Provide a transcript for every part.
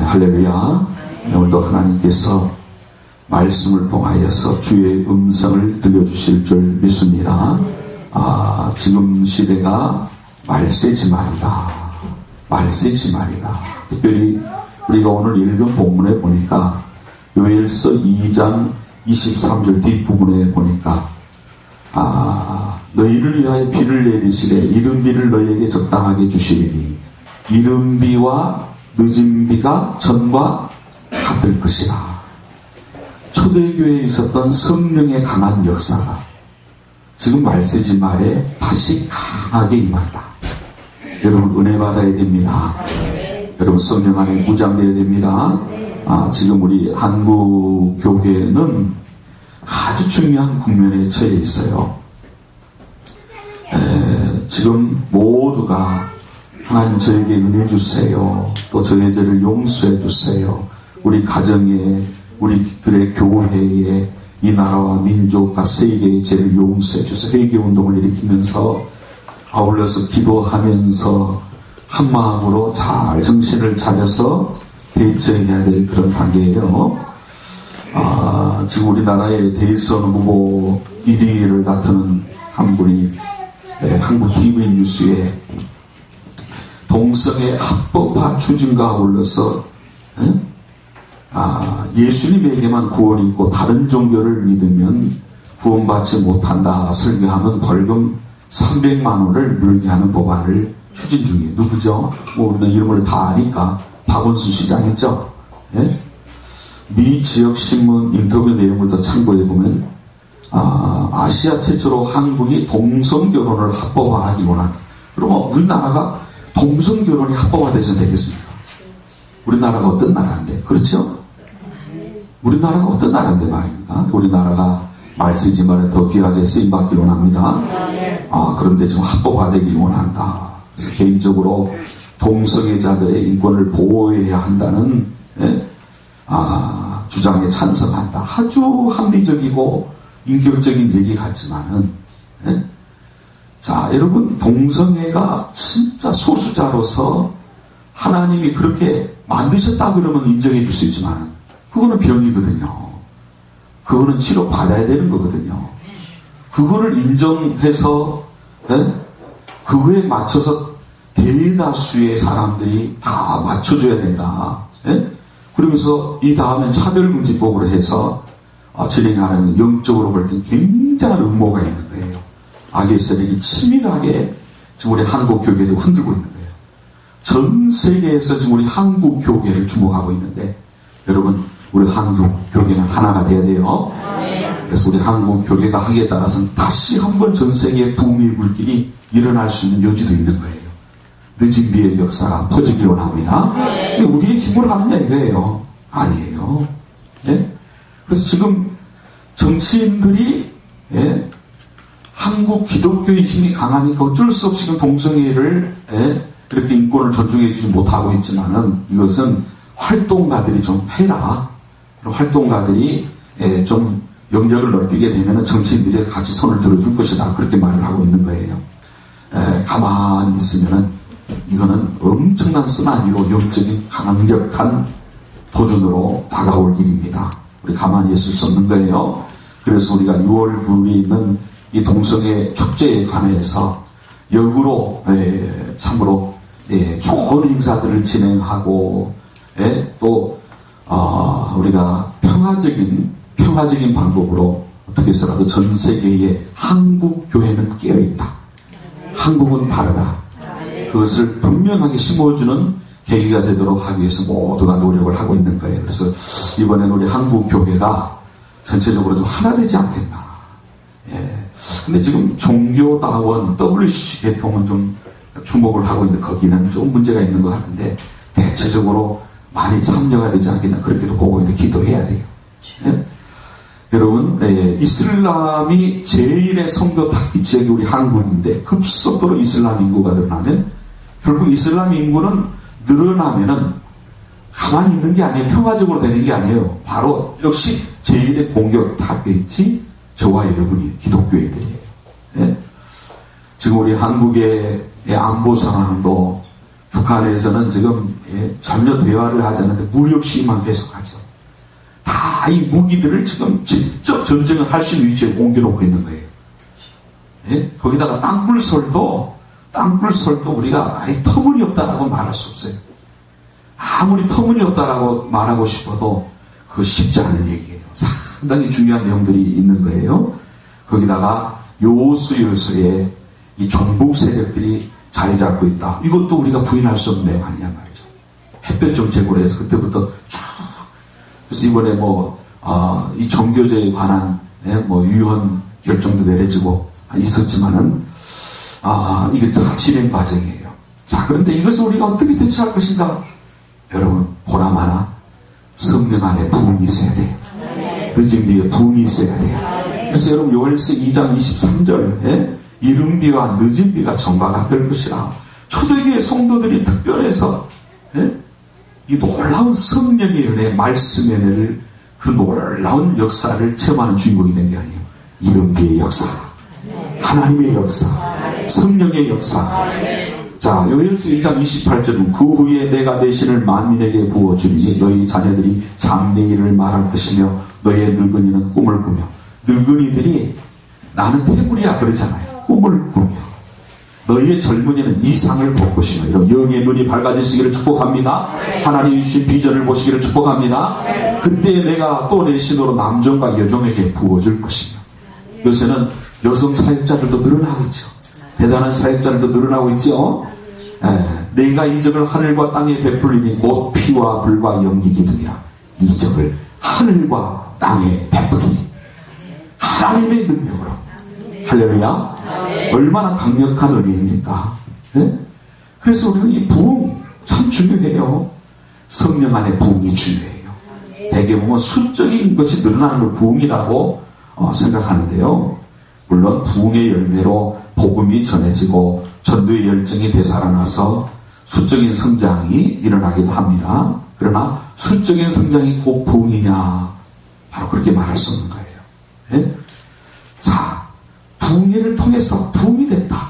할렐루야. 오늘도 하나님께서 말씀을 통하여서 주의 음성을 들려주실 줄 믿습니다. 지금 시대가 말세지 말이다. 말세지 말이다. 특별히 우리가 오늘 읽은 본문에 보니까 요엘서 2장 23절 뒷부분에 보니까 너희를 위하여 비를 내리시되 이른 비를 너희에게 적당하게 주시리니 이른 비와 늦은 비가 전과 같을 것이라. 초대교회에 있었던 성령의 강한 역사가 지금 말세지 말에 다시 강하게 임한다. 여러분 은혜 받아야 됩니다. 여러분 성령 안에 무장되어야 됩니다. 지금 우리 한국 교회는 아주 중요한 국면에 처해 있어요. 지금 모두가 하나님 저에게 은혜 주세요. 또 저의 죄를 용서해 주세요. 우리 가정에, 우리들의 교회에, 이 나라와 민족과 세계의 죄를 용서해 주세요. 회개운동을 일으키면서 아울러서 기도하면서 한마음으로 잘 정신을 차려서 대처해야 될 그런 단계예요. 지금 우리나라의 대선 후보 1위를 다투는 한 분이 한국 TV 뉴스에 동성애 합법화 추진과 아울러서 예수님에게만 구원이 있고 다른 종교를 믿으면 구원받지 못한다 설교하면 벌금 300만 원을 물게 하는 법안을 추진 중이에요. 누구죠? 우리는 이름을 다 아니까 박원순 시장이죠. 미 지역신문 인터뷰 내용을 더 참고해보면 아시아 최초로 한국이 동성결혼을 합법화하기 원한다. 그러면 우리나라가 동성결혼이 합법화돼서 되겠습니까? 우리나라가 어떤 나라인데? 그렇죠? 우리나라가 어떤 나라인데 말입니까? 우리나라가 말쓰지 말에 더 귀하게 쓰임받기를 원합니다. 그런데 좀 합법화되길 원한다. 그래서 개인적으로 동성애자들의 인권을 보호해야 한다는 주장에 찬성한다. 아주 합리적이고 인격적인 얘기 같지만은 자, 여러분 동성애가 진짜 소수자로서 하나님이 그렇게 만드셨다 그러면 인정해 줄 수 있지만 그거는 병이거든요. 그거는 치료받아야 되는 거거든요. 그거를 인정해서 그거에 맞춰서 대다수의 사람들이 다 맞춰줘야 된다. 그러면서 이 다음엔 차별금지법으로 해서 진행하는 영적으로 볼 때 굉장한 음모가 있는 거예요. 악의 세력이 치밀하게 지금 우리 한국 교계도 흔들고 있는 거예요. 전 세계에서 지금 우리 한국 교계를 주목하고 있는데 여러분 우리 한국 교계는 하나가 돼야 돼요. 그래서 우리 한국 교계가 하기에 따라서는 다시 한번 전 세계의 북미 불길이 일어날 수 있는 여지도 있는 거예요. 늦은 비의 역사가 퍼지길 원합니다. 근데 우리의 힘으로 하느냐 이거예요. 아니에요. 그래서 지금 정치인들이 한국 기독교의 힘이 강하니까 어쩔 수 없이 지금 동성애를 그렇게 인권을 존중해 주지 못하고 있지만은 이것은 활동가들이 좀 해라. 활동가들이 좀 영역을 넓히게 되면은 정치인들이 같이 손을 들어줄 것이다. 그렇게 말을 하고 있는 거예요. 가만히 있으면은 이거는 엄청난 쓰나미로 영적인 강력한 도전으로 다가올 일입니다. 우리 가만히 있을 수 없는 거예요. 그래서 우리가 6월 9일에 있는 이 동성애 축제에 관해서 역으로 참으로 좋은 행사들을 진행하고 또 우리가 평화적인 방법으로 어떻게 해서라도 전 세계의 한국 교회는 깨어있다. 한국은 다르다. 그것을 분명하게 심어주는 계기가 되도록 하기 위해서 모두가 노력을 하고 있는 거예요. 그래서 이번에는 우리 한국 교회가 전체적으로 좀 하나 되지 않겠나. 근데 지금 종교다원 WCC 개통은 좀 주목을 하고 있는데 거기는 좀 문제가 있는 것 같은데 대체적으로 많이 참여가 되지 않겠나 그렇게도 보고 있는데 기도해야 돼요. 여러분 이슬람이 제1의 선거 받기 지역이 우리 한국인데 급속도로 이슬람 인구가 늘어나면 결국 이슬람 인구는 늘어나면은 가만히 있는 게 아니에요. 평화적으로 되는 게 아니에요. 바로 역시 제1의 공격 타겟이 저와 여러분이 기독교인들이에요. 지금 우리 한국의 안보 상황도 북한에서는 지금 전혀 대화를 하지 않는데 무력 시위만 계속하죠. 다 이 무기들을 지금 직접 전쟁을 할 수 있는 위치에 옮겨놓고 있는 거예요. 예? 거기다가 땅굴설도 우리가 아예 터무니없다라고 말할 수 없어요. 아무리 터무니없다라고 말하고 싶어도 그거 쉽지 않은 얘기예요. 상당히 중요한 내용들이 있는 거예요. 거기다가 요소에 이 종북 세력들이 자리 잡고 있다. 이것도 우리가 부인할 수 없는 내용 아니냐 말이죠. 햇볕 정책으로 해서 그때부터 쭉. 그래서 이번에 이 정교제에 관한 유언 결정도 내려지고 있었지만은 이게 다 진행 과정이에요. 자, 그런데 이것을 우리가 어떻게 대처할 것인가? 여러분, 보람 하나 성령 안에 부흥이 있어야 돼요. 늦은 비에 부흥이 있어야 돼요. 그래서 여러분 요엘서 2장 23절 이른 비와 늦은 비가 전가가 될 것이라. 초대교회 성도들이 특별해서 이 놀라운 성령의 은혜, 말씀의 은혜를 그 놀라운 역사를 체험하는 주인공이 된 게 아니에요. 이른 비의 역사, 하나님의 역사, 성령의 역사. 자, 요엘서 1장 28절은 그 후에 내가 내 신을 만민에게 부어주니 너희 자녀들이 장래일을 말할 것이며 너희의 늙은이는 꿈을 꾸며. 늙은이들이 나는 태물이야 그러잖아요. 꿈을 꾸며 너희의 젊은이는 이상을 볼 것이며 이런 영의 눈이 밝아지시기를 축복합니다. 하나님이 주신 비전을 보시기를 축복합니다. 그때 내가 또 내 신으로 남종과 여종에게 부어줄 것이며. 요새는 여성 사역자들도 늘어나고 있죠. 대단한 사역자들도 늘어나고 있죠. 내가 이적을 하늘과 땅에 베풀리니 곧 피와 불과 연기 기둥이라. 이적을 하늘과 땅에 베풀리니 하나님의 능력으로. 할렐루야. 얼마나 강력한 은혜입니까? 그래서 우리는 이 부흥 참 중요해요. 성령 안에 부흥이 중요해요. 대개 보면 수적인 것이 늘어나는 걸 부흥이라고 생각하는데요. 물론 부흥의 열매로 복음이 전해지고 전도의 열정이 되살아나서 수적인 성장이 일어나기도 합니다. 그러나 수적인 성장이 꼭 부흥이냐? 바로 그렇게 말할 수 없는 거예요. 자, 부흥회를 통해서 부흥이 됐다.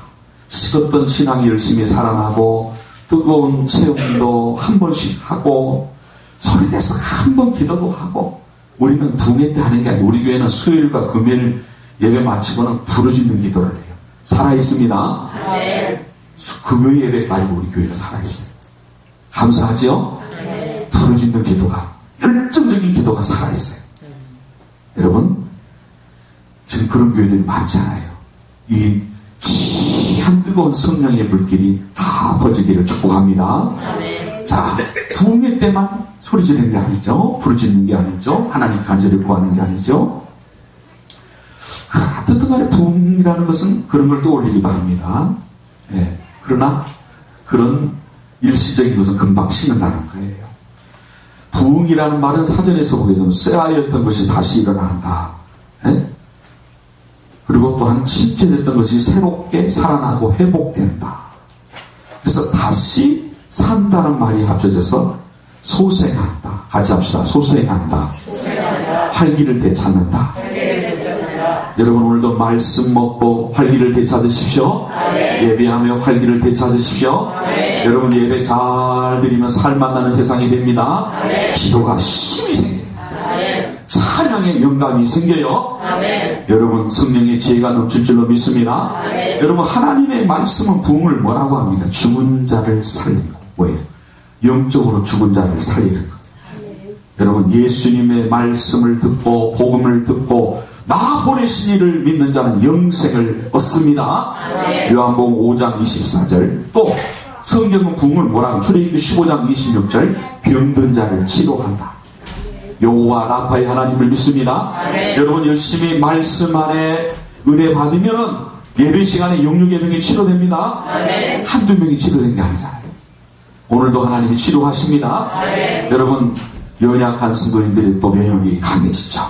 식었던 신앙이 열심히 살아나고 뜨거운 체험도 한 번씩 하고 소리내서 한 번 기도도 하고. 우리는 부흥회 때 하는 게 아니고 우리 교회는 수요일과 금요일 예배 마치고는 부르짖는 기도를 해요. 살아있습니다. 금요일 예배까지 우리 교회는 살아있어요. 감사하죠? 부르짖는 기도가, 열정적인 기도가 살아있어요. 여러분, 지금 그런 교회들이 많잖아요. 이 귀한 뜨거운 성령의 불길이 다 퍼지기를 축복합니다. 자, 부흥회 때만 소리 지르는 게 아니죠. 부르짖는 게 아니죠. 하나님 간절히 구하는 게 아니죠. 어쨌든 간에 부흥이라는 것은 그런 걸 떠올리기도 합니다. 그러나 그런 일시적인 것은 금방 식는다는 거예요. 부흥이라는 말은 사전에서 보게 되면 쇠하였던 것이 다시 일어난다. 그리고 또한 침체됐던 것이 새롭게 살아나고 회복된다. 그래서 다시 산다는 말이 합쳐져서 소생한다. 같이 합시다. 소생한다. 활기를 되찾는다. 여러분 오늘도 말씀 먹고 활기를 되찾으십시오. 예배하며 활기를 되찾으십시오. 여러분 예배 잘 드리면 살 만나는 세상이 됩니다. 기도가 힘이 생깁니다. 찬양의 영감이 생겨요. 여러분 성령의 지혜가 넘칠 줄로 믿습니다. 여러분 하나님의 말씀은 부흥을 뭐라고 합니까? 죽은 자를 살리고. 뭐예요? 영적으로 죽은 자를 살리는 것. 여러분 예수님의 말씀을 듣고 복음을 듣고 나 보내신 이를 믿는 자는 영생을 얻습니다. 요한복음 5장 24절. 또 성경은 부흥을 뭐라고? 출애굽기 15장 26절. 병든 자를 치료한다. 여호와 라파의 하나님을 믿습니다. 여러분 열심히 말씀 안에 은혜 받으면 예배 시간에 영육의 병이 치료됩니다. 한두 명이 치료된 게 아니잖아요. 오늘도 하나님이 치료하십니다. 여러분 연약한 성도님들이 또 면역이 강해지죠.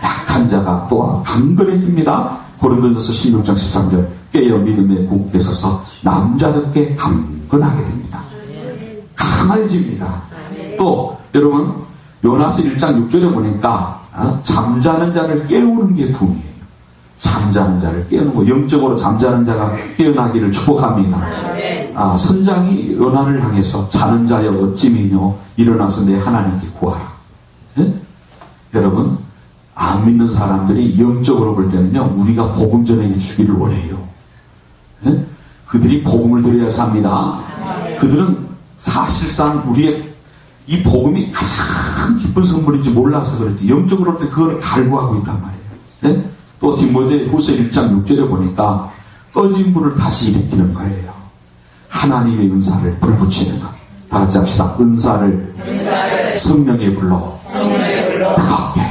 약한 자가 또 강건해집니다. 고린도전서 16장 13절. 깨어 믿음에 굳게 서서 남자답게 강건하게 됩니다. 강해집니다. 또 여러분 요나스 1장 6절에 보니까 잠자는 자를 깨우는 게 부흥이에요. 잠자는 자를 깨우는 거. 영적으로 잠자는 자가 깨어나기를 축복합니다. 선장이 연하를 향해서 자는 자여 어찌미뇨 일어나서 내 하나님께 구하라. 예? 여러분, 안 믿는 사람들이 영적으로 볼 때는요, 우리가 복음 전해 주기를 원해요. 예? 그들이 복음을 들어야 삽니다. 그들은 사실상 우리의 이 복음이 가장 기쁜 선물인지 몰라서 그렇지, 영적으로 볼 때 그걸 갈구하고 있단 말이에요. 예? 또 디모데후서 1장 6절에 보니까 꺼진 불을 다시 일으키는 거예요. 하나님의 은사를 불붙이는 것. 다 같이 합시다. 은사를 성령의 불로 뜨겁게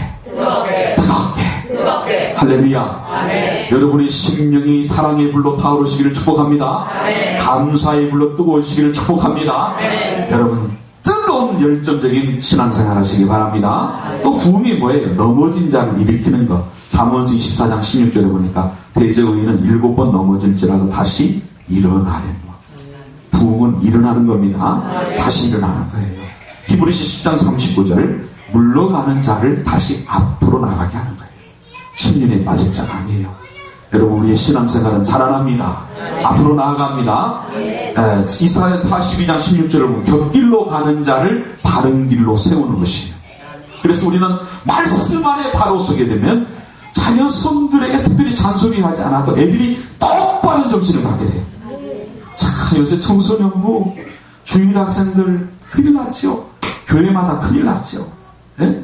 할렐루야. 아멘. 여러분의 심령이 사랑의 불로 타오르시기를 축복합니다. 아멘. 감사의 불로 뜨거우시기를 축복합니다. 아멘. 여러분 뜨거운 열정적인 신앙생활 하시기 바랍니다. 아멘. 또 부흥이 뭐예요? 넘어진 자를 일으키는 것. 잠언서 24장 16절에 보니까 대저의인은 7번 넘어질지라도 다시 일어나는 것. 부흥은 일어나는 겁니다. 아멘. 다시 일어나는 거예요. 히브리서 10장 39절 물러가는 자를 다시 앞으로 나가게 하는 거예요. 침륜에 빠질 자가 아니에요. 여러분, 우리의 신앙생활은 자라납니다. 네. 앞으로 나아갑니다. 네. 이사야 42장 16절을 보면 곁길로 가는 자를 바른 길로 세우는 것이에요. 그래서 우리는 말씀 안에 바로 서게 되면 자녀손들에게 특별히 잔소리하지 않아도 애들이 똑바른 정신을 갖게 돼요. 자, 요새 청소년부 주일학생들 큰일 났죠. 교회마다 큰일 났죠. 네?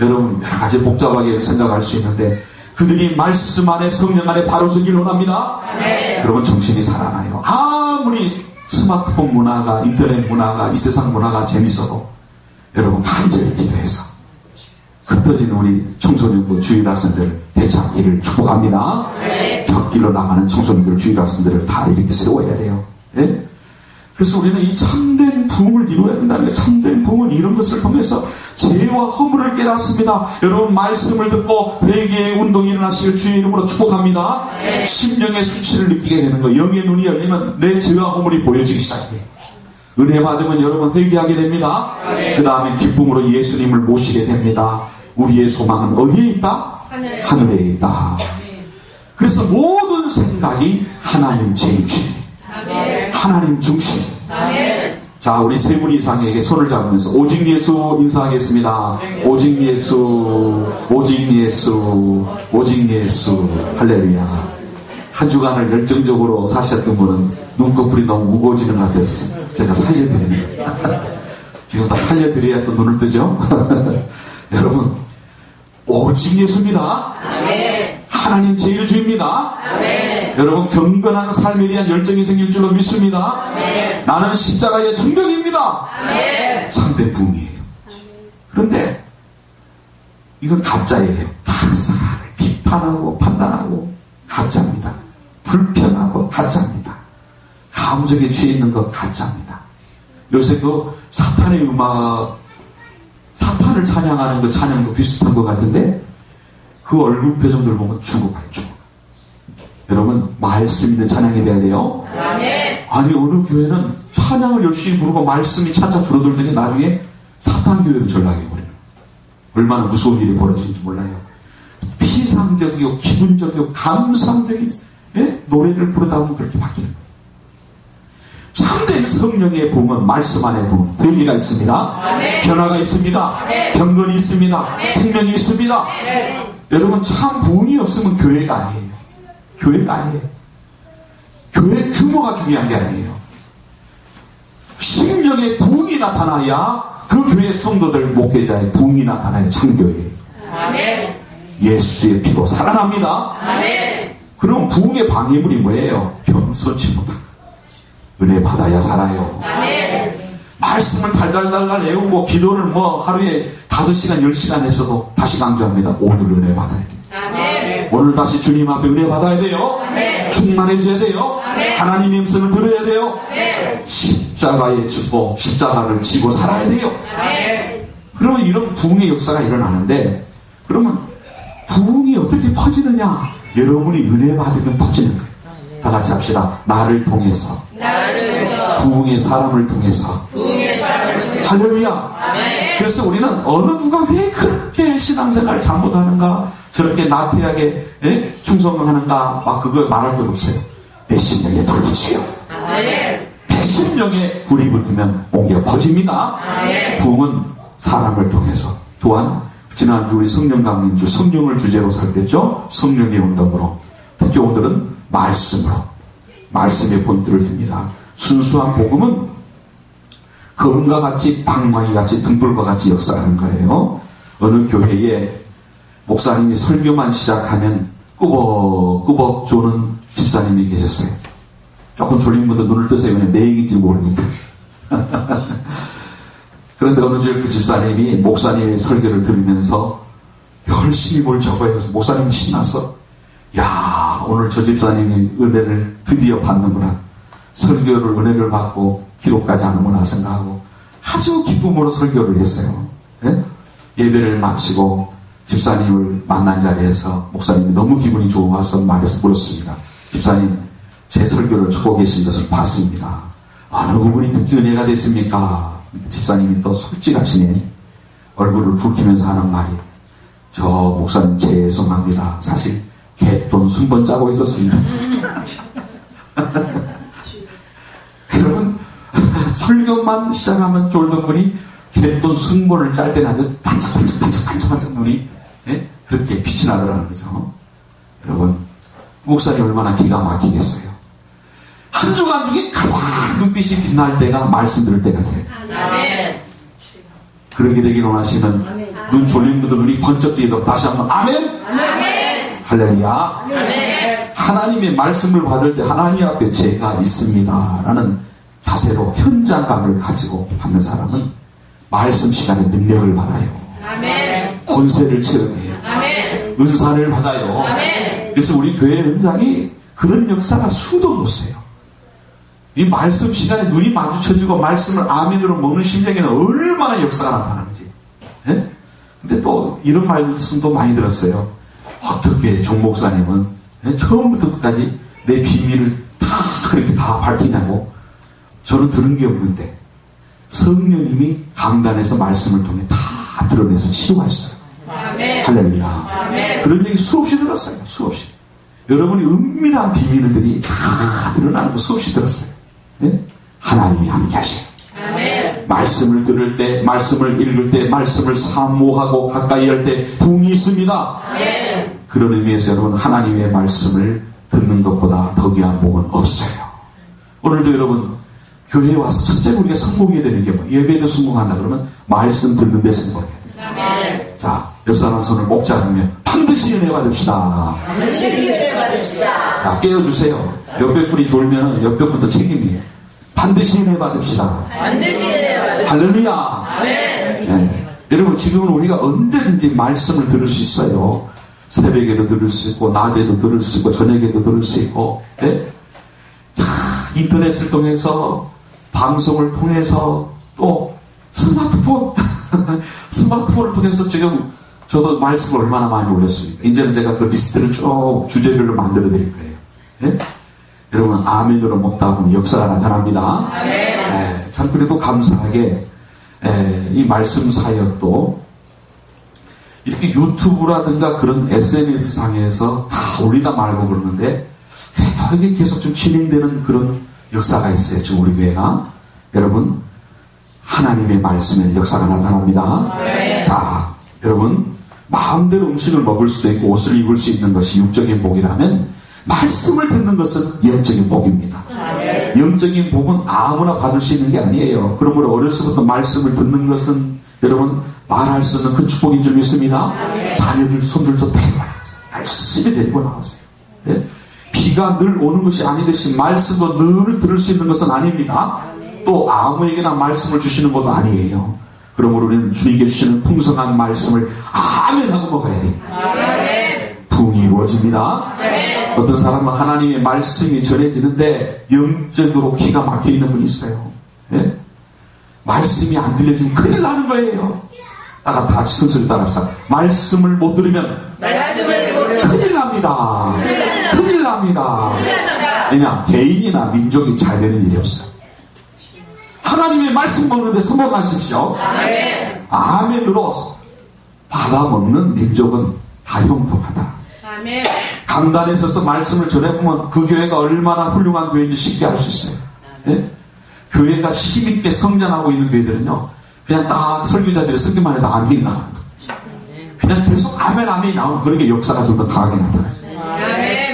여러분, 여러 가지 복잡하게 생각할 수 있는데 그들이 말씀 안에 성령 안에 바로 서길 원합니다. 네. 그러면 정신이 살아나요. 아무리 스마트폰 문화가, 인터넷 문화가, 이 세상 문화가 재밌어도 여러분 간절히 기도해서 흩어진 우리 청소년부 주일학생들을 되찾기를 축복합니다. 네. 곁길로 나가는 청소년들 주일학생들을 다 이렇게 세워야 돼요. 네? 그래서 우리는 이 참된 부흥을 이루어야 된다는 거예요. 참된 부흥은 이런 것을 통해서 죄와 허물을 깨닫습니다. 여러분, 말씀을 듣고 회개의 운동이 일어나시길 주의 이름으로 축복합니다. 네. 심령의 수치를 느끼게 되는 거예요. 영의 눈이 열리면 내 죄와 허물이 보여지기 시작해요. 은혜 받으면 여러분 회개하게 됩니다. 네. 그 다음에 기쁨으로 예수님을 모시게 됩니다. 우리의 소망은 어디에 있다? 하늘에 있다. 네. 그래서 모든 생각이 하나님 제일주의. 하나님 중심. 아멘. 자, 우리 세 분 이상에게 손을 잡으면서 오직 예수 인사하겠습니다. 오직 예수, 오직 예수, 오직 예수. 할렐루야. 한 주간을 열정적으로 사셨던 분은 눈꺼풀이 너무 무거워지는 것 같아서 제가 살려드리는 거예요. 지금 다 살려드려야 또 눈을 뜨죠. 여러분, 오직 예수입니다. 아멘. 하나님 제일주입니다. 아멘. 여러분, 경건한 삶에 대한 열정이 생길 줄로 믿습니다. 아멘. 나는 십자가의 정병입니다. 아멘. 참된 부흥이에요. 그런데 이건 가짜예요. 다른 사람을 비판하고 판단하고 가짜입니다. 불평하고 가짜입니다. 감정에 취해 있는 것 가짜입니다. 요새 그 사탄의 음악, 사탄을 찬양하는 그 찬양도 비슷한 것 같은데 그 얼굴 표정들 보면 죽어가요. 여러분, 말씀 있는 찬양이 돼야 돼요. 아멘. 아니, 어느 교회는 찬양을 열심히 부르고 말씀이 차차 줄어들더니 나중에 사탄 교회로 전락해버려요. 얼마나 무서운 일이 벌어지는지 몰라요. 피상적이고 기분적이고 감상적인 노래를 부르다 보면 그렇게 바뀌는 거예요. 참된 성령의 부흥은 말씀 안에 부흥, 회개가 있습니다. 아멘. 변화가 있습니다. 아멘. 경건이 있습니다. 아멘. 생명이 있습니다. 아멘. 여러분, 참 부흥이 없으면 교회가 아니에요. 교회가 아니에요. 교회 규모가 중요한 게 아니에요. 심령의 부흥이 나타나야 그 교회 성도들 목회자의 부흥이 나타나야 참교회예요. 아멘. 예수의 피로 살아납니다. 아멘. 그럼 부흥의 방해물이 뭐예요? 겸손치 못한 것. 은혜 받아야 살아요. 아멘. 말씀을 달달달달 외우고 기도를 하루에 5시간 10시간 했어도 다시 강조합니다. 오늘 은혜 받아야 돼요. 아멘. 오늘 다시 주님 앞에 은혜 받아야 돼요. 아멘. 충만해져야 돼요. 아멘. 하나님의 음성을 들어야 돼요. 아멘. 십자가에 죽고 십자가를 지고 살아야 돼요. 아멘. 그러면 이런 부흥의 역사가 일어나는데, 그러면 부흥이 어떻게 퍼지느냐? 여러분이 은혜 받으면 퍼지는 거예요. 다 같이 합시다. 나를 통해서 부흥의 사람을 통해서 할렐루야. 아멘. 그래서 우리는 어느 누가 왜 그렇게 신앙생활을 잘못하는가, 저렇게 나태하게 충성을 하는가, 막 그거 말할 것 없어요. 내 심령에 돌리지요. 80 명의 불이 붙으면 옹기가 퍼집니다. 부흥은 사람을 통해서. 또한 지난주 우리 성령 강림주 성령을 주제로 살폈죠. 성령의 운동으로. 특히 오늘은 말씀으로. 말씀의 본질을 듭니다. 순수한 복음은 검과 같이 방망이 같이 등불과 같이 역사하는 거예요. 어느 교회에 목사님이 설교만 시작하면 꾸벅꾸벅 조는 집사님이 계셨어요. 조금 졸린 분도 눈을 뜨세요. 그냥 내 얘기인지 모르니까. 그런데 어느 주일 그 집사님이 목사님의 설교를 들으면서 열심히 뭘 적어요. 그래서 목사님이 신났어. 야, 오늘 저 집사님이 은혜를 드디어 받는구나. 설교를 은혜를 받고 기록까지 하는구나 생각하고 아주 기쁨으로 설교를 했어요. 예? 예배를 마치고 집사님을 만난 자리에서 목사님이 너무 기분이 좋아서 말해서 물었습니다. 집사님, 제 설교를 적고 계신 것을 봤습니다. 어느 부분이 특히 은혜가 됐습니까? 집사님이 또 솔직하시네. 얼굴을 붉히면서 하는 말이, 저 목사님 죄송합니다. 사실 개돈 순번 짜고 있었습니다. 여러분, 설교만 시작하면 졸던 분이 개돈 순번을 짤 때는 아주 반짝반짝 눈이, 예? 그렇게 빛이 나더라는 거죠. 여러분, 목사님 얼마나 기가 막히겠어요. 한 주간 중에 가장 눈빛이 빛날 때가 말씀 들을 때가 돼요. 아멘. 그렇게 되길 원하시는 아멘. 눈 졸린 분들 눈이 번쩍 뜨이도록 다시 한번 아멘. 아멘. 할렐루야. 아멘. 하나님의 말씀을 받을 때 하나님 앞에 제가 있습니다 라는 자세로 현장감을 가지고 받는 사람은 말씀 시간에 능력을 받아요. 아멘. 권세를 체험해요. 아멘. 은사를 받아요. 아멘. 그래서 우리 교회 현장이 그런 역사가 수도 없어요. 이 말씀 시간에 눈이 마주쳐지고 말씀을 아멘으로 먹는 심령에는 얼마나 역사가 나타나는지. 예? 근데 또 이런 말씀도 많이 들었어요. 어떻게 정 목사님은 처음부터 끝까지 내 비밀을 다 그렇게 다 밝히냐고. 저는 들은 게 없는데 성령님이 강단에서 말씀을 통해 다 드러내서 치유하시더라고요. 아멘. 할렐루야. 아멘. 그런 얘기 수없이 들었어요. 수없이. 여러분이 은밀한 비밀들이 다 드러나는 거 수없이 들었어요. 네? 하나님이 함께 하세요. 아멘. 말씀을 들을 때, 말씀을 읽을 때, 말씀을 사모하고 가까이 할 때 부흥이 있습니다. 아멘. 그런 의미에서 여러분 하나님의 말씀을 듣는 것보다 더 귀한 복은 없어요. 오늘도 여러분 교회에 와서 첫째 우리가 성공해야 되는 게 뭐? 예배에도 성공한다 그러면 말씀 듣는 데 성공해야 돼요. 아멘. 자, 옆 사람 손을 꼭 잡으면 반드시 은혜 받읍시다. 반드시 은혜 받읍시다. 자, 깨워주세요. 옆에 분이 졸면 옆에 분도 책임이에요. 반드시 은혜 받읍시다. 반드시 은혜 받읍시다. 할렐루야. 아멘. 네. 여러분 지금은 우리가 언제든지 말씀을 들을 수 있어요. 새벽에도 들을 수 있고 낮에도 들을 수 있고 저녁에도 들을 수 있고. 네? 인터넷을 통해서 방송을 통해서 또 스마트폰 스마트폰을 통해서 지금 저도 말씀을 얼마나 많이 올렸습니까? 이제는 제가 그 리스트를 쭉 주제별로 만들어 드릴 거예요. 네? 여러분 아멘으로 먹다 보면 역사가 나타납니다. 네, 참 그래도 감사하게 이 말씀 사역도 이렇게 유튜브라든가 그런 SNS 상에서 다 올리다 말고 그러는데 그래도 이게 계속 좀 진행되는 그런 역사가 있어요. 지금 우리 교회가. 여러분 하나님의 말씀에 역사가 나타납니다. 네. 자, 여러분 마음대로 음식을 먹을 수도 있고 옷을 입을 수 있는 것이 육적인 복이라면 말씀을 듣는 것은 영적인 복입니다. 네. 영적인 복은 아무나 받을 수 있는 게 아니에요. 그러므로 어려서부터 말씀을 듣는 것은 여러분 말할 수 있는 큰 축복인 줄 믿습니다. 네. 자녀들 손들도 데리고 열심히 데리고 나오세요. 네? 비가 늘 오는 것이 아니듯이 말씀도 늘 들을 수 있는 것은 아닙니다. 또 아무에게나 말씀을 주시는 것도 아니에요. 그러므로 우리는 주님께 주시는 풍성한 말씀을 아멘 하고 먹어야 돼요. 부흥이 이루어집니다. 어떤 사람은 하나님의 말씀이 전해지는데 영적으로 기가 막혀 있는 분이 있어요. 예? 말씀이 안 들려지면 큰일 나는 거예요. 다 같이 큰 소리 따라합시다. 말씀을 못 들으면 큰일 납니다. 큰일 납니다. 왜냐? 개인이나 민족이 잘 되는 일이 없어요. 하나님의 말씀 먹는데 성공하십시오. 아멘. 아멘으로 받아먹는 민족은 다 형통하다. 아멘. 강단에 서서 말씀을 전해보면 그 교회가 얼마나 훌륭한 교회인지 쉽게 알 수 있어요. 네? 교회가 힘있게 성장하고 있는 교회들은요, 그냥 딱 설교자들이 쓰기만 해도 아멘이 나오는 거예요. 그냥 계속 아멘이 나오면 그런 게 역사가 좀 더 강하게 나타나죠.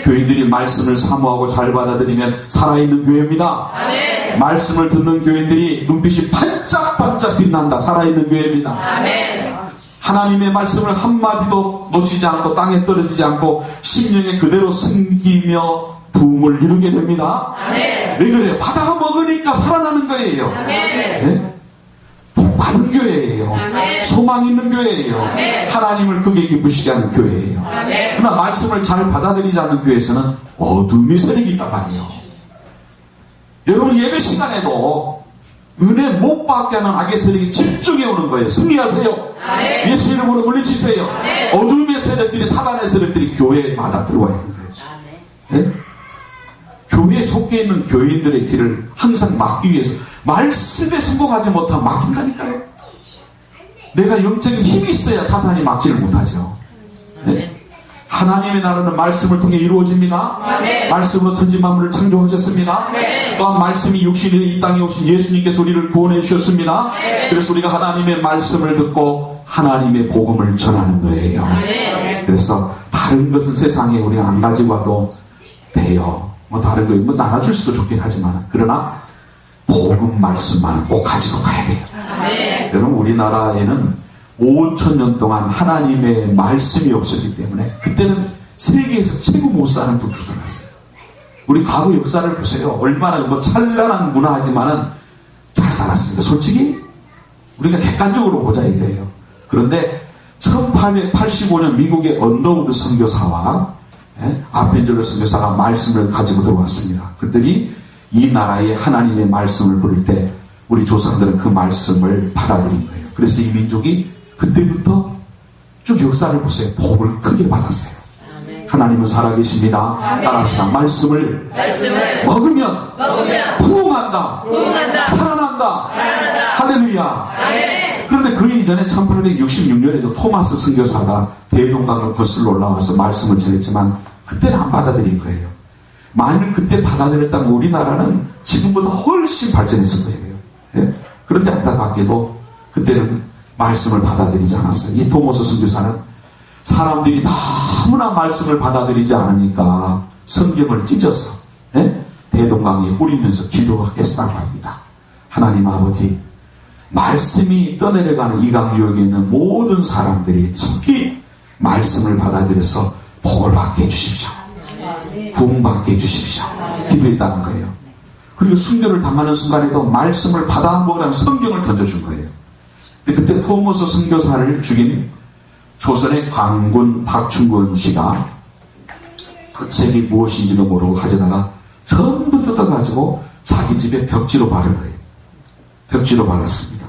교인들이 말씀을 사모하고 잘 받아들이면 살아있는 교회입니다. 아멘. 말씀을 듣는 교인들이 눈빛이 반짝반짝 빛난다. 살아있는 교회입니다. 아멘. 하나님의 말씀을 한마디도 놓치지 않고 땅에 떨어지지 않고 심령에 그대로 숨기며 부흥을 이루게 됩니다. 아멘. 왜 그래요? 받아 먹으니까 살아나는 거예요. 아멘. 네? 복 받은 교회예요. 아멘. 소망 있는 교회예요. 아멘. 하나님을 크게 기쁘시게 하는 교회예요. 아멘. 그러나 말씀을 잘 받아들이지 않는 교회에서는 어둠의 세력이 있단 말이에요. 여러분 예배 시간에도 은혜 못 받게 하는 악의 세력이 집중해 오는 거예요. 승리하세요. 아멘. 예수 이름으로 물리치세요. 아멘. 어둠의 세력들이, 사단의 세력들이 교회마다 들어와 있는 거예요. 네? 교회에 속해 있는 교인들의 길을 항상 막기 위해서 말씀에 성공하지 못하면 막힌다니까요. 내가 영적인 힘이 있어야 사탄이 막지를 못하죠. 네? 하나님의 나라는 말씀을 통해 이루어집니다. 아멘. 말씀으로 천지 만물을 창조하셨습니다. 아멘. 또한 말씀이 육신이 이 땅에 오신 예수님께서 우리를 구원해 주셨습니다. 아멘. 그래서 우리가 하나님의 말씀을 듣고 하나님의 복음을 전하는 거예요. 아멘. 그래서 다른 것은 세상에 우리가 안 가지고 와도 돼요. 뭐 다른 거 뭐 나눠줄 수도 좋긴 하지만, 그러나 복음 말씀만은 꼭 가지고 가야 돼요. 아멘. 여러분 우리나라에는 5,000년 동안 하나님의 말씀이 없었기 때문에 그때는 세계에서 최고 못 사는 분들도 났어요. 우리 과거 역사를 보세요. 얼마나 뭐 찬란한 문화지만은 잘 살았습니다. 솔직히 우리가 객관적으로 보자 이거예요. 그런데 1885년 미국의 언더우드 선교사와 아펜젤러 선교사가 말씀을 가지고 들어왔습니다. 그들이 이 나라에 하나님의 말씀을 부를 때 우리 조상들은 그 말씀을 받아들인 거예요. 그래서 이 민족이 그때부터 쭉 역사를 보세요. 복을 크게 받았어요. 아멘. 하나님은 살아계십니다. 따라합시다. 말씀을 먹으면 부흥한다. 살아난다. 할렐루야. 아멘. 그런데 그 이전에 1866년에도 토마스 선교사가 대동강을 거슬러 올라와서 말씀을 전했지만 그때는 안 받아들인 거예요. 만일 그때 받아들였다면 우리나라는 지금보다 훨씬 발전했을 거예요. 네? 그런데 안타깝게도 그때는 말씀을 받아들이지 않았어요. 이 토마스 선교사는 사람들이 너무나 말씀을 받아들이지 않으니까 성경을 찢어서 대동강에 뿌리면서 기도했다고 합니다. 하나님 아버지, 말씀이 떠내려가는 이강유역에 있는 모든 사람들이 속히 말씀을 받아들여서 복을 받게 해주십시오. 구원받게 해주십시오. 기도했다는 거예요. 그리고 순교를 당하는 순간에도 말씀을 받아 먹으라면 성경을 던져준 거예요. 그때 토마스 선교사를 죽인 조선의 광군 박충근 씨가 그 책이 무엇인지도 모르고 가져다가 전부 뜯어가지고 자기 집에 벽지로 바른 거예요. 벽지로 발랐습니다.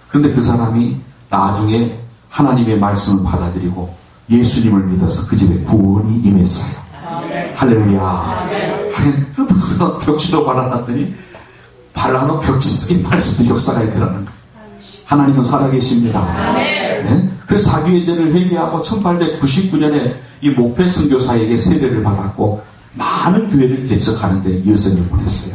그런데 그 사람이 나중에 하나님의 말씀을 받아들이고 예수님을 믿어서 그 집에 구원이 임했어요. 아멘. 할렐루야. 아멘. 뜯어서 벽지로 발라놨더니 발라놓은 벽지 속에 말씀의 역사가 있더라는 거예요. 하나님은 살아계십니다. 네? 그래서 자기의 죄를 회개하고 1899년에 이 목회 선교사에게 세례를 받았고 많은 교회를 개척하는데 여성을 보냈어요.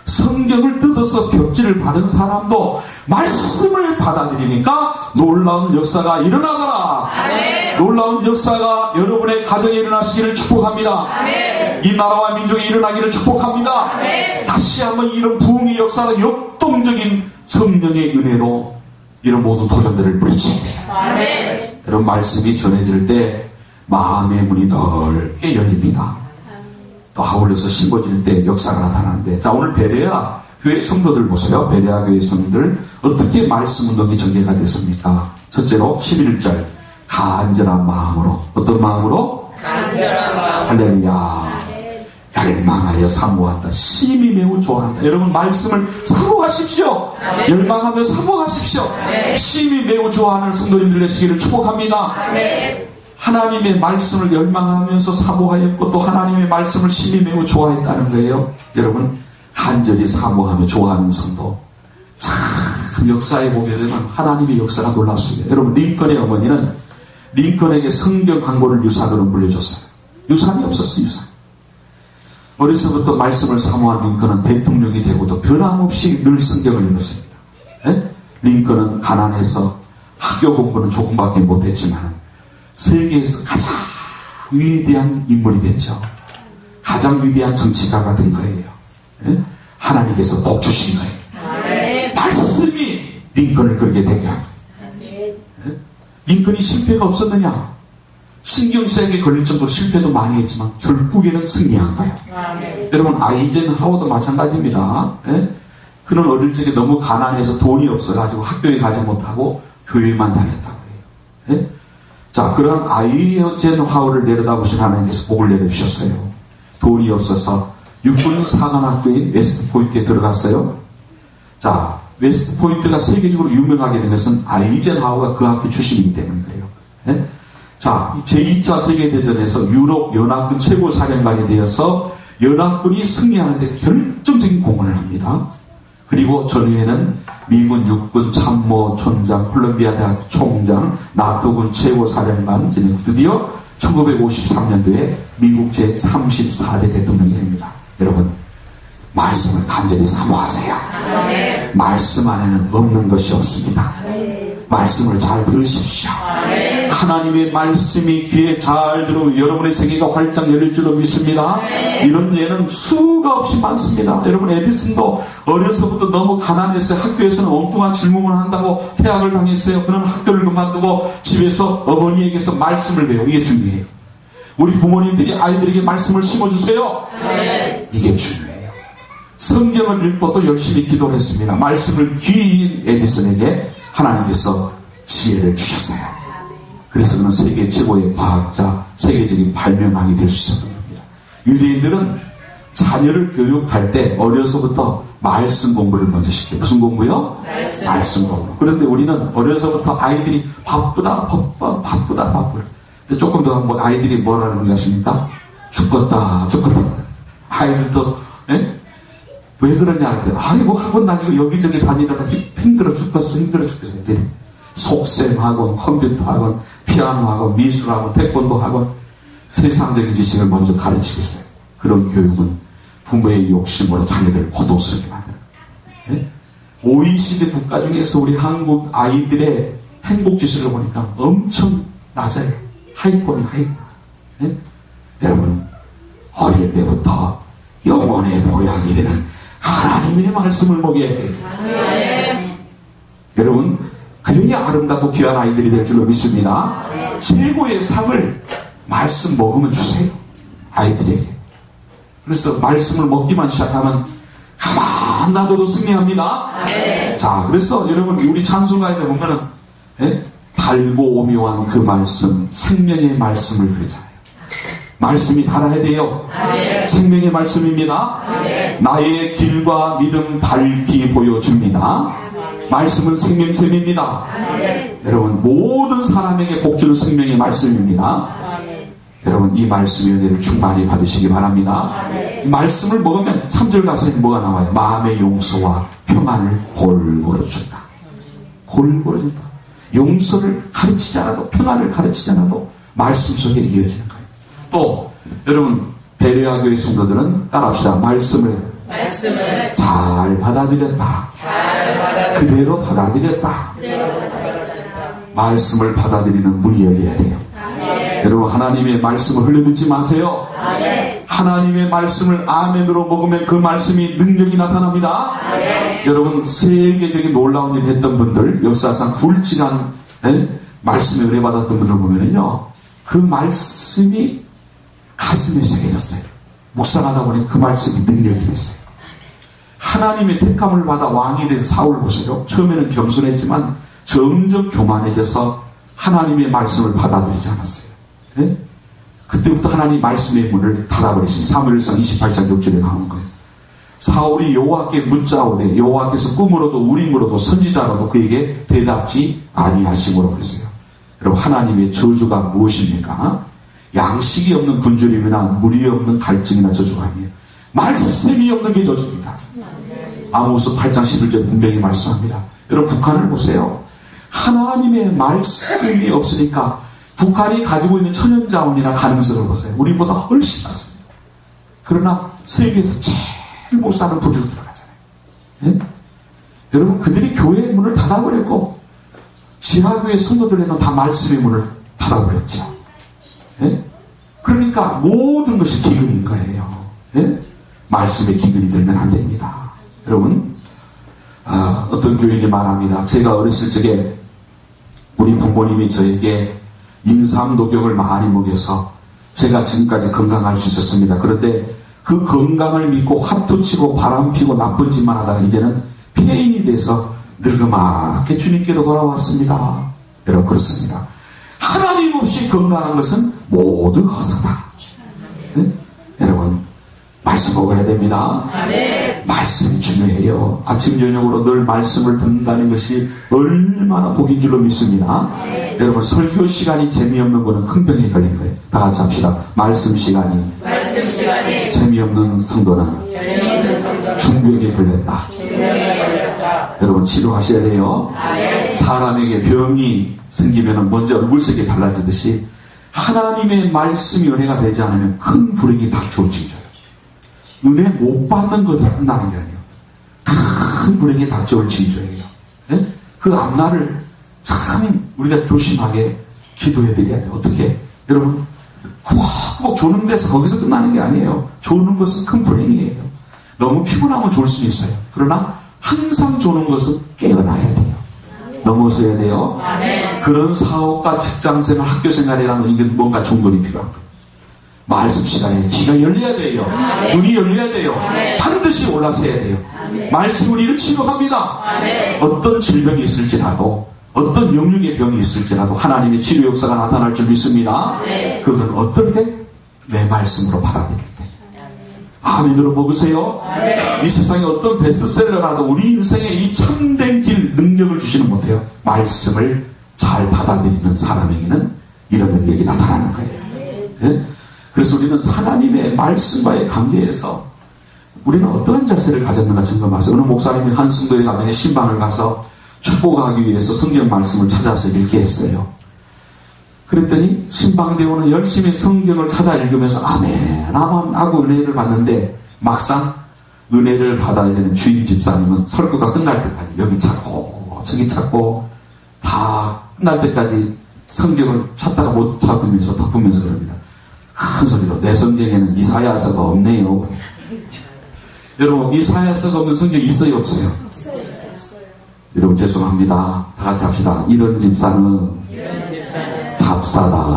성경을 뜯어서 벽지를 받은 사람도 말씀을 받아들이니까 놀라운 역사가 일어나더라. 아멘. 놀라운 역사가 여러분의 가정에 일어나시기를 축복합니다. 아멘. 이 나라와 민족에 일어나기를 축복합니다. 아멘. 다시 한번 이런 부흥의 역사가 역동적인 성령의 은혜로 이런 모든 도전들을 뿌리쳐야 돼요. 아멘. 여러분 말씀이 전해질 때 마음의 문이 넓게 열립니다. 또 아울러서 심어질 때 역사가 나타나는데, 자 오늘 베레아 교회 성도들 보세요. 베레아 교회 성도들 어떻게 말씀 운동이 전개가 됐습니까? 첫째로 11절 간절한 마음으로. 어떤 마음으로? 간절한 마음으로. 할렐루야. 열망하여 사모한다. 심히 매우 좋아한다. 여러분 말씀을 사모하십시오. 아멘. 열망하며 사모하십시오. 아멘. 심히 매우 좋아하는 성도님들 되시기를 축복합니다. 아멘. 하나님의 말씀을 열망하면서 사모하였고 또 하나님의 말씀을 심히 매우 좋아했다는 거예요. 여러분 간절히 사모하며 좋아하는 성도, 참 역사에 보게 되면 하나님의 역사가 놀랍습니다. 여러분 링컨의 어머니는 링컨에게 성경 한 권을 유산으로 물려줬어요. 유산이 없었어요. 유산. 어려서부터 말씀을 사모한 링컨은 대통령이 되고도 변함없이 늘 성경을 읽었습니다. 예? 링컨은 가난해서 학교 공부는 조금밖에 못했지만 세계에서 가장 위대한 인물이 됐죠. 가장 위대한 정치가가 된 거예요. 예? 하나님께서 복 주신 거예요. 말씀이 링컨을 그렇게 되게 한 거예요. 예? 링컨이 실패가 없었느냐? 신경쇠약에 걸릴 정도로 실패도 많이 했지만 결국에는 승리한 거예요. 여러분, 아이젠하워도 마찬가지입니다. 예? 그는 어릴 적에 너무 가난해서 돈이 없어가지고 학교에 가지 못하고 교회만 다녔다고 해요. 예? 자, 그런 아이젠하워를 내려다보신 하나님께서 복을 내려주셨어요. 돈이 없어서 육군 사관학교인 웨스트포인트에 들어갔어요. 자, 웨스트포인트가 세계적으로 유명하게 된 것은 아이젠하워가 그 학교 출신이기 때문에 그래요. 예? 자, 제2차 세계대전에서 유럽 연합군 최고 사령관이 되어서 연합군이 승리하는 데 결정적인 공헌을 합니다. 그리고 전후에는 미군 육군 참모총장, 콜롬비아 대학 총장, 나토군 최고 사령관, 드디어 1953년도에 미국 제34대 대통령이 됩니다. 여러분, 말씀을 간절히 사모하세요. 말씀 안에는 없는 것이 없습니다. 말씀을 잘 들으십시오. 하나님의 말씀이 귀에 잘 들어오면 여러분의 세계가 활짝 열릴 줄로 믿습니다. 이런 예는 수가 없이 많습니다. 여러분, 에디슨도 어려서부터 너무 가난해서 학교에서는 엉뚱한 질문을 한다고 퇴학을 당했어요. 그는 학교를 그만두고 집에서 어머니에게서 말씀을 배우고, 이게 중요해요. 우리 부모님들이 아이들에게 말씀을 심어주세요. 이게 중요해요. 성경을 읽고 또 열심히 기도를 했습니다. 말씀을 귀인 에디슨에게 하나님께서 지혜를 주셨어요. 그래서 그는 세계 최고의 과학자, 세계적인 발명왕이 될 수 있었던 겁니다. 유대인들은 자녀를 교육할 때 어려서부터 말씀 공부를 먼저 시켜요. 무슨 공부요? 말씀 공부. 그런데 우리는 어려서부터 아이들이 바쁘다. 근데 조금 더 뭐 아이들이 뭐라는 거 아십니까? 죽겠다. 아이들도, 예? 왜 그러냐 할 때, 뭐 학원 다니고 여기저기 다니다가 힘들어 죽겠어. 네. 속셈학원, 컴퓨터학원, 피아노학원, 미술학원, 태권도학원, 세상적인 지식을 먼저 가르치겠어요. 그런 교육은 부모의 욕심으로 자녀들을 고통스럽게 만드는 거예요. 네? OECD 국가 중에서 우리 한국 아이들의 행복지수를 보니까 엄청 낮아요. 하위권이. 네? 여러분, 어릴 때부터 영혼의 보약이 되는 하나님의 말씀을 먹여야 돼요. 여러분, 그래야 아름답고 귀한 아이들이 될 줄로 믿습니다. 최고의 상을 말씀 먹으면 주세요. 아이들에게. 그래서 말씀을 먹기만 시작하면 가만 놔둬도 승리합니다. 자, 그래서 여러분, 우리 찬송가에 보면은, 예? 달고 오묘한 그 말씀, 생명의 말씀을 그러잖아요. 말씀이 달아야 돼요. 생명의 말씀입니다. 나의 길과 믿음 밝히 보여줍니다. 말씀은 생명샘입니다. 여러분, 모든 사람에게 복주는 생명의 말씀입니다. 여러분, 이 말씀의 은혜를 충만히 받으시기 바랍니다. 이 말씀을 먹으면 3절 가사에 뭐가 나와요? 마음의 용서와 평안을 골고루 준다. 골고루 준다. 용서를 가르치지 않아도, 평안을 가르치지 않아도 말씀 속에 이어지는 거예요. 또 여러분, 베레아 교회 성도들은 따라합시다. 말씀을 잘 받아들였다. 그대로 받아들였다. 말씀을 받아들이는 문이 열려야 돼요. 여러분, 하나님의 말씀을 흘려듣지 마세요. 하나님의 말씀을 아멘으로 먹으면 그 말씀이 능력이 나타납니다. 여러분, 세계적인 놀라운 일을 했던 분들, 역사상 굵직한 말씀에 은혜 받았던 분들 보면은요, 그 말씀이 가슴에 새겨졌어요. 묵상하다 보니 그 말씀이 능력이 됐어요. 하나님의 택함을 받아 왕이 된 사울 보세요. 처음에는 겸손했지만 점점 교만해져서 하나님의 말씀을 받아들이지 않았어요. 네? 그때부터 하나님 말씀의 문을 닫아버리신 사무엘상 28장 6절에 나오는 거예요. 사울이 여호와께 묻자오되 여호와께서 꿈으로도 우림으로도 선지자로도 그에게 대답지 아니하심으로 그랬어요. 여러분, 하나님의 저주가 무엇입니까? 양식이 없는 굶주림이나 물이 없는 갈증이나 저주가 아니에요. 말씀이 없는 게 저주입니다. 아모스 8장 11절 분명히 말씀합니다. 여러분, 북한을 보세요. 하나님의 말씀이 없으니까 북한이 가지고 있는 천연자원이나 가능성을 보세요. 우리보다 훨씬 많습니다. 그러나 세계에서 제일 못 사는 부류로 들어가잖아요. 예? 여러분, 그들이 교회의 문을 닫아버렸고 지하교회 성도들에는 다 말씀의 문을 닫아버렸죠. 예? 그러니까 모든 것이 기근인 거예요. 예? 말씀에 기근이 들면 안 됩니다. 여러분, 어떤 교인이 말합니다. 제가 어렸을 적에 우리 부모님이 저에게 인삼 녹용을 많이 먹여서 제가 지금까지 건강할 수 있었습니다. 그런데 그 건강을 믿고 화투 치고 바람 피고 나쁜 짓만 하다가 이제는 폐인이 돼서 늙어맞게 주님께로 돌아왔습니다. 여러분, 그렇습니다. 하나님 없이 건강한 것은 모두 헛사다. 네? 여러분, 말씀 먹어야 됩니다. 네. 말씀이 중요해요. 아침 저녁으로 늘 말씀을 듣는다는 것이 얼마나 복인 줄로 믿습니다. 네. 여러분, 설교 시간이 재미없는 거는 큰 병에 걸린 거예요. 다 같이 합시다. 말씀 시간이 재미없는 성도는 중병에 걸렸다. 여러분, 치료하셔야 돼요. 네. 사람에게 병이 생기면 먼저 얼굴색이 달라지듯이 하나님의 말씀이 은혜가 되지 않으면 큰 불행이 닥쳐올 징조예요. 은혜 못 받는 것은 끝나는 게 아니에요. 큰 불행이 닥쳐올 징조예요. 네? 그 앞날을 참 우리가 조심하게 기도해 드려야 돼요. 어떻게? 여러분, 꼭 조는 데서 거기서 끝나는 게 아니에요. 조는 것은 큰 불행이에요. 너무 피곤하면 졸 수 있어요. 그러나 항상 조는 것은 깨어나야 돼요. 넘어서야 돼요. 아멘. 그런 사업과 직장생활, 학교생활이라면 이게 뭔가 정돈이 필요한 거예요. 말씀 시간에 귀가 열려야 돼요. 아멘. 눈이 열려야 돼요. 아멘. 반드시 올라서야 돼요. 아멘. 말씀 우리를 치료합니다. 아멘. 어떤 질병이 있을지라도, 어떤 영육의 병이 있을지라도 하나님의 치료 역사가 나타날 줄 믿습니다. 아멘. 그건 어떨 때? 내 말씀으로 받아들일 때. 아멘으로 먹으세요. 아멘. 이 세상에 어떤 베스트셀러라도 우리 인생에 이 참된 길 능력을 주지는 못해요. 말씀을 잘 받아들이는 사람에게는 이런 능력이 나타나는 거예요. 네? 그래서 우리는 하나님의 말씀과의 관계에서 우리는 어떠한 자세를 가졌는가 점검하세요. 어느 목사님이 한 성도의 가정에 신방을 가서 축복하기 위해서 성경 말씀을 찾아서 읽게 했어요. 그랬더니 신방대원은 열심히 성경을 찾아 읽으면서 아멘 하고 은혜를 받는데 막상 은혜를 받아야 되는 주임 집사님은 설교가 끝날 때까지 여기 찾고 저기 찾고 다 끝날 때까지 성경을 찾다가 못 찾으면서 덮으면서 그럽니다. 큰 소리로 내 성경에는 이사야서가 없네요. 여러분, 이사야서가 없는 성경이 있어요 없어요? 여러분, 죄송합니다. 다 같이 합시다. 이런 집사는 잡사다.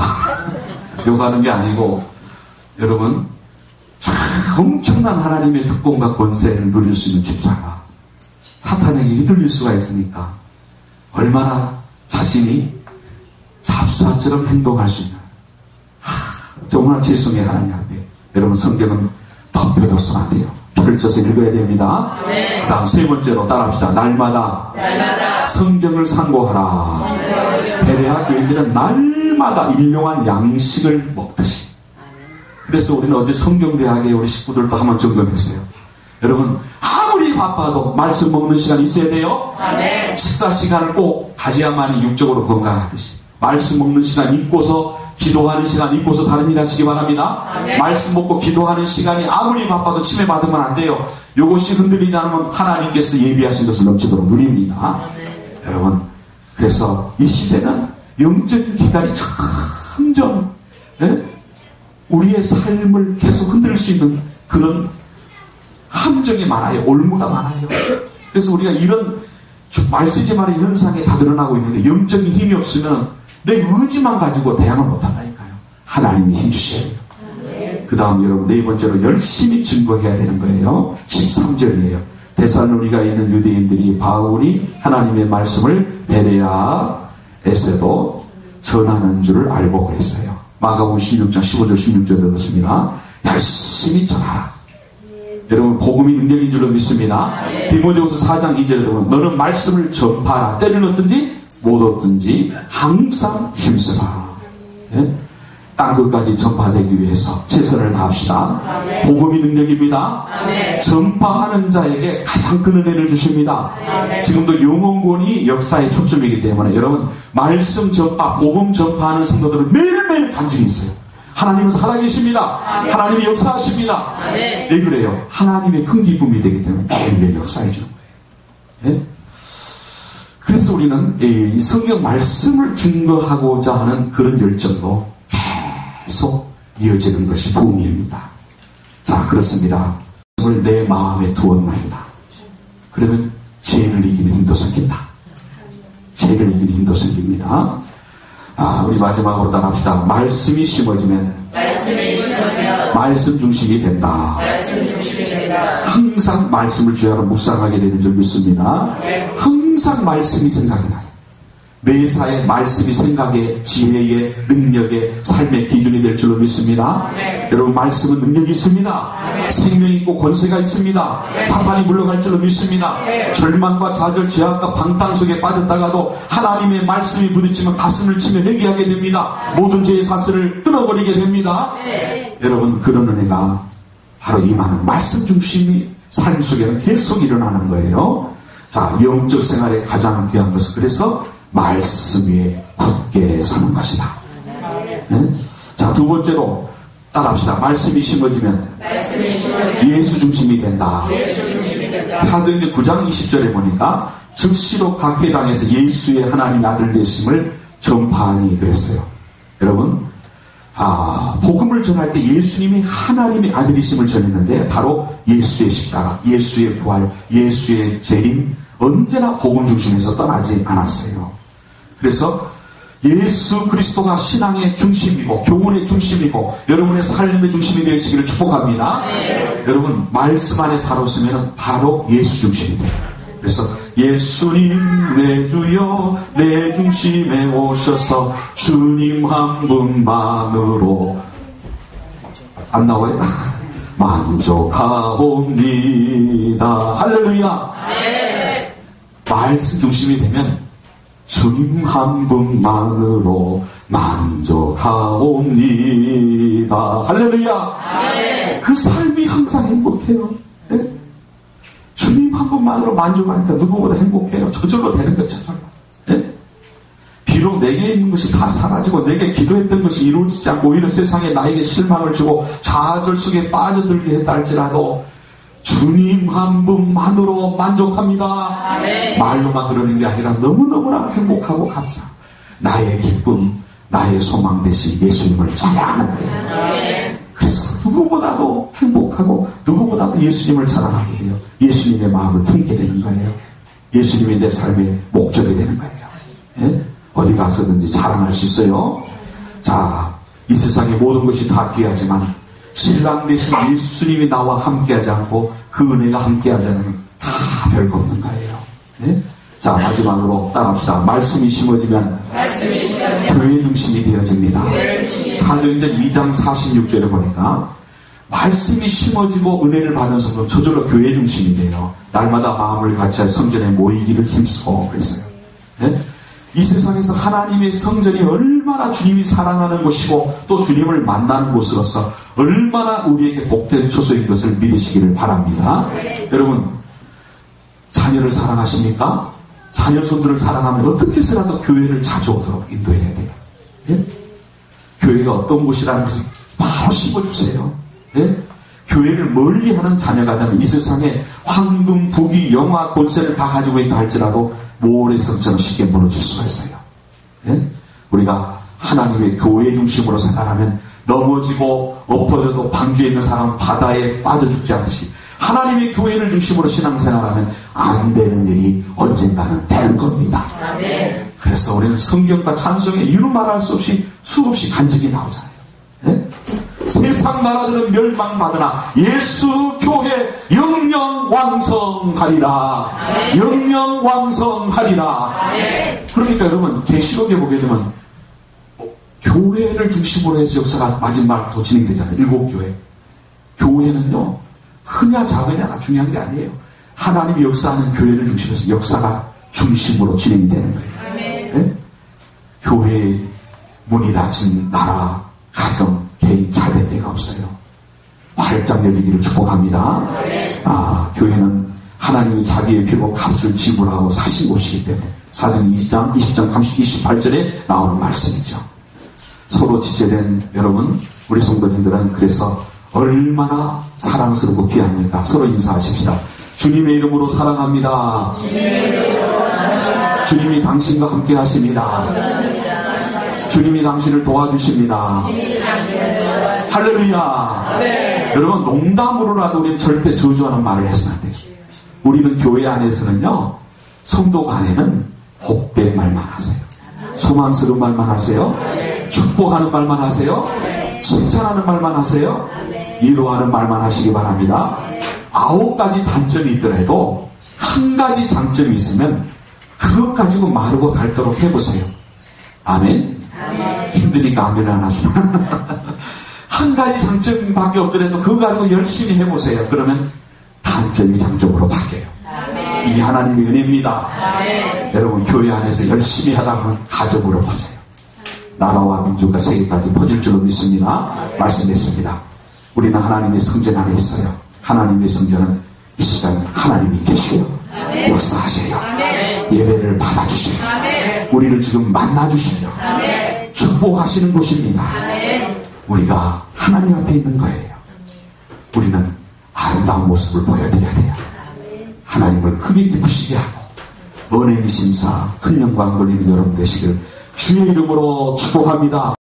욕하는 게 아니고, 여러분, 엄청난 하나님의 특권과 권세를 누릴 수 있는 집사가 사탄에게 휘둘릴 수가 있으니까 얼마나 자신이 잡사처럼 행동할 수 있나. 정말 죄송해요. 하나님 앞에. 여러분, 성경은 덮여뒀으면 안 돼요. 펼쳐서 읽어야 됩니다. 네. 그 다음 세 번째로 따라합시다. 날마다 성경을 상고하라. 베레아 교인들은 날마다 일용할 양식을 먹듯이. 그래서 우리는 어제 성경대학에 우리 식구들도 한번 점검했어요. 여러분, 아무리 바빠도 말씀 먹는 시간이 있어야 돼요. 아멘. 식사 시간을 꼭 가져야만이 육적으로 건강하듯이 말씀 먹는 시간 있고서 기도하는 시간 있고서 다른 일 하시기 바랍니다. 아멘. 말씀 먹고 기도하는 시간이 아무리 바빠도 침해받으면 안 돼요. 이것이 흔들리지 않으면 하나님께서 예비하신 것을 넘치도록 누립니다. 아멘. 여러분, 그래서 이 시대는 영적인 기간이 점점 우리의 삶을 계속 흔들 수 있는 그런 함정이 많아요. 올무가 많아요. 그래서 우리가 이런 말 쓰지 말의 현상에 다 드러나고 있는데 영적인 힘이 없으면 내 의지만 가지고 대항을 못한다니까요. 하나님이 힘주셔야 돼요. 그 다음 여러분 네 번째로 열심히 증거해야 되는 거예요. 13절이에요. 데살로니가에 있는 유대인들이 바울이 하나님의 말씀을 베레아에서도 전하는 줄을 알고 그랬어요. 마가복음 16장 15절 16절에 그렇습니다. 열심히 전하라. 여러분 복음이 능력인 줄로 믿습니다. 디모데후서 4장 2절에 보면 너는 말씀을 전파하라. 때를 얻든지 못 얻든지 항상 힘쓰라. 예? 땅 끝까지 전파되기 위해서 최선을 다합시다. 아멘. 복음이 능력입니다. 아멘. 전파하는 자에게 가장 큰 은혜를 주십니다. 아멘. 지금도 영혼권이 역사의 초점이기 때문에 여러분 말씀 전파, 복음 전파하는 성도들은 매일매일 간증이 있어요. 하나님은 살아계십니다. 하나님이 역사하십니다. 왜 그래요? 하나님의 큰 기쁨이 되기 때문에 매일매일 역사해 주는 거예요. 예? 그래서 우리는 이 성경 말씀을 증거하고자 하는 그런 열정도 계속 이어지는 것이 부흥입니다. 자, 그렇습니다. 내 마음에 두었나이다. 그러면 죄를 이기는 힘도 생긴다. 죄를 이기는 힘도 생깁니다. 우리 마지막으로 따라합시다. 말씀이 심어지면 말씀 중심이 된다. 항상 말씀을 주야로 묵상하게 되는 줄 믿습니다. 항상 말씀이 생각이 나요. 매사에 말씀이 생각의, 지혜의, 능력의, 삶의 기준이 될 줄로 믿습니다. 여러분, 말씀은 능력이 있습니다. 생명이 있고 권세가 있습니다. 사탄이 물러갈 줄로 믿습니다. 절망과 좌절, 죄악과 방탕 속에 빠졌다가도 하나님의 말씀이 부딪히면 가슴을 치며 회개하게 됩니다. 모든 죄의 사슬을 끊어버리게 됩니다. 여러분, 그런 은혜가 바로 임하는 말씀 중심이 삶 속에는 계속 일어나는 거예요. 자, 영적 생활의 가장 귀한 것은 그래서 말씀 위에 굳게 사는 것이다. 네? 자, 두 번째로 따라합시다. 말씀이 심어지면 예수 중심이 된다. 사도행전 9장 20절에 보니까 즉시로 각 회당에서 예수의 하나님 아들 되심을 전파하니 그랬어요. 여러분, 복음을 전할 때 예수님이 하나님의 아들이심을 전했는데 바로 예수의 십자가, 예수의 부활, 예수의 재림, 언제나 복음 중심에서 떠나지 않았어요. 그래서 예수 그리스도가 신앙의 중심이고 교훈의 중심이고 여러분의 삶의 중심이 되시기를 축복합니다. 여러분, 말씀 안에 바로 서면 바로 예수 중심이 돼요. 그래서 예수님 내 주여 내 중심에 오셔서 주님 한 분만으로 안 나와요? 만족하옵니다. 할렐루야. 말씀 중심이 되면 주님 한 분만으로 만족하옵니다. 할렐루야. 그 삶이 항상 행복해요. 네? 주님 한 분만으로 만족하니까 누구보다 행복해요. 저절로 되는 거예요. 저절로. 네? 비록 내게 있는 것이 다 사라지고 내게 기도했던 것이 이루어지지 않고 오히려 세상에 나에게 실망을 주고 좌절 속에 빠져들게 했다 할지라도 주님 한 분만으로 만족합니다. 말로만 그러는 게 아니라 너무너무나 행복하고 감사. 나의 기쁨, 나의 소망 대신 예수님을 사랑하는 거예요. 그래서 누구보다도 행복하고 누구보다도 예수님을 사랑하게 돼요. 예수님의 마음을 품게 되는 거예요. 예수님이 내 삶의 목적이 되는 거예요. 예? 어디 가서든지 자랑할 수 있어요. 자, 이 세상의 모든 것이 다 귀하지만 신랑 대신 예수님이 나와 함께하지 않고 그 은혜가 함께하지 않으면 다 별거 없는 거예요. 네? 자, 마지막으로 따라합시다. 말씀이 심어지면 교회 중심이 되어집니다. 사도행전 2장 46절에 보니까 말씀이 심어지고 은혜를 받은 성도 저절로 교회 중심이 돼요. 날마다 마음을 같이 성전에 모이기를 힘쓰고 그랬어요. 네? 이 세상에서 하나님의 성전이 얼마나 주님이 사랑하는 곳이고 또 주님을 만나는 곳으로서 얼마나 우리에게 복된 처소인 것을 믿으시기를 바랍니다. 여러분, 자녀를 사랑하십니까? 자녀 손들을 사랑하면 어떻게 해서라도 교회를 자주 오도록 인도해야 돼요. 예? 교회가 어떤 곳이라는 것을 바로 심어주세요. 예? 교회를 멀리하는 자녀가 되면 이 세상에 황금, 부귀, 영화, 권세를 다 가지고 있다 할지라도 모래성처럼 쉽게 무너질 수가 있어요. 예? 우리가 하나님의 교회 중심으로 생각하면 넘어지고 엎어져도 방주에 있는 사람은 바다에 빠져 죽지 않듯이 하나님의 교회를 중심으로 신앙생활하면 안 되는 일이 언젠가는 되는 겁니다. 그래서 우리는 성경과 찬송에 이루 말할 수 없이 수없이 간증이 나오잖아요. 예? 세상 나라들은 멸망받으나 예수 교회 영영 왕성하리라. 영영 왕성하리라. 그러니까 여러분, 계시록에 보게 되면 교회를 중심으로 해서 역사가 마지막으로 진행되잖아요. 7교회. 교회는요, 크냐 작으냐가 중요한 게 아니에요. 하나님이 역사하는 교회를 중심으로 해서 역사가 중심으로 진행이 되는 거예요. 네? 교회의 문이 닫힌 나라, 가정, 개인 잘된 데가 없어요. 활짝 열리기를 축복합니다. 교회는 하나님이 자기의 피로 값을 지불하고 사신 곳이기 때문에 사도행전 20장 28절에 나오는 말씀이죠. 서로 지체된 여러분, 우리 성도님들은 그래서 얼마나 사랑스럽고 귀합니까? 서로 인사하십시다. 주님의 이름으로 사랑합니다. 주님이 당신과 함께 하십니다. 주님이 당신을 도와주십니다. 할렐루야. 네. 여러분, 농담으로라도 우리는 절대 저주하는 말을 해서는 안 돼요. 우리는 교회 안에서는요, 성도 간에는 복된 말만 하세요. 소망스러운 말만 하세요. 축복하는 말만 하세요. 칭찬하는 말만 하세요. 위로하는 말만 하시기 바랍니다. 9가지 단점이 있더라도 한 가지 장점이 있으면 그것 가지고 마르고 닳도록 해보세요. 아멘. 힘드니까 아멘을 안 하시나. 한 가지 장점밖에 없더라도 그거 가지고 열심히 해보세요. 그러면 단점이 장점으로 바뀌어요. 이게 하나님의 은혜입니다. 여러분, 교회 안에서 열심히 하다 보면 가족으로 퍼져요. 나라와 민족과 세계까지 퍼질 줄로 믿습니다. 말씀했습니다. 우리는 하나님의 성전 안에 있어요. 하나님의 성전은 이 시간 하나님이 계세요. 역사하세요. 예배를 받아주세요. 우리를 지금 만나주시려 축복하시는 곳입니다. 우리가 하나님 앞에 있는 거예요. 우리는 아름다운 모습을 보여드려야 돼요. 하나님을 크게 기쁘시게 하고 은행 심사 큰 영광 돌리는 여러분 되시길 주의 이름으로 축복합니다.